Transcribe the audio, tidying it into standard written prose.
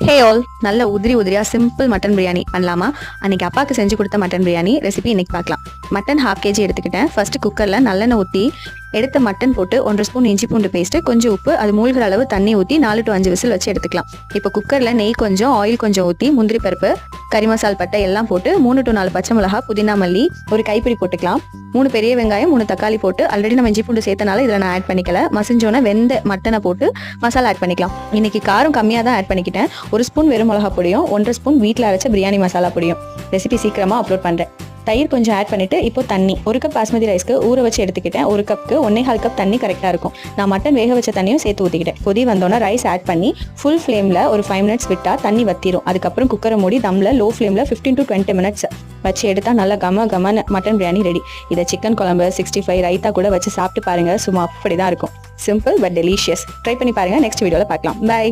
Hey all, நல்ல உதிரியா simple mutton biryani பண்ணலாமா? அன்னைக்கு அப்பாவுக்கு செஞ்சு கொடுத்த மட்டன் பிரியாணி ரெசிபி இன்னைக்கு பார்க்கலாம். மட்டன் 1/2 kg எடுத்துக்கிட்டேன். ஃபர்ஸ்ட் குக்கர்ல நல்லெண்ணெய் ஊற்றி எடுத்த மட்டன் போட்டு 1.5 ஸ்பூன் இஞ்சி பூண்டு பேஸ்ட், கொஞ்சம் உப்பு, அது மூழ்கிற அளவு தண்ணி ஊற்றி 4 to 5 விசில் வச்சு எடுத்துக்கலாம். இப்போ குக்கர்ல நெய் கொஞ்சம், ஆயில் கொஞ்சம் ஊற்றி முந்திரி பருப்பு, கறி மசால் பட்டை எல்லாம் போட்டு 3 to 4 பச்சை மிளகா, புதினா மல்லி, ஒரு கைப்பிடி போட்டுக்கலாம். 3 பெரிய வெங்காயம், 3 தக்காளி போட்டு ஆல்ரெடி நம்ம இஞ்சி பூண்டு சேர்த்தனால இதில் நான் ஆட் பண்ணிக்கல. மசிஞ்சோன்னா வெந்த மட்டனை போட்டு மசாலா ஆட் பண்ணிக்கலாம். இன்னைக்கு காரம் கம்மியாக தான் ஆட் பண்ணிக்கிட்டேன். 1 ஸ்பூன் வெறும் மிளகா பொடியும், 1.5 ஸ்பூன் வீட்டில் அரைச்ச பிரியாணி மசாலா பொடியும். ரெசிபி சீக்கிரமாக அப்லோட் பண்ணுறேன். தயிர் கொஞ்சம் ஆட் பண்ணிட்டு இப்போ தண்ணி 1 கப் பாஸ்மதி ரைஸ்க்கு ஊற வச்சு எடுத்துக்கிட்டேன். 1 கப்புக்கு 1.25 கப் தண்ணி கரெக்டாக இருக்கும். நான் மட்டன் வேக வச்ச தண்ணியும் சேர்த்து ஊற்றிக்கிட்டேன். கொதி வந்தோன்னா ரைஸ் ஆட் பண்ணி ஃபுல் ஃப்ளேமில் ஒரு 5 minutes விட்டால் தண்ணி வத்திரும். அதுக்கப்புறம் குக்கரை மூடி தம்மில் லோ ஃப்ளேமில் 15 to 20 minutes வச்சு எடுத்தால் நல்லா கம மட்டன் பிரியாணி ரெடி. இதை சிக்கன் குழம்பு, 65, ரைத்தா கூட வச்சு சாப்பிட்டு பாருங்கள். சும்மா அப்படி தான் இருக்கும். Simple but delicious. ட்ரை பண்ணி பாருங்கள். நெக்ஸ்ட் வீடியோவில் பார்க்கலாம். பை.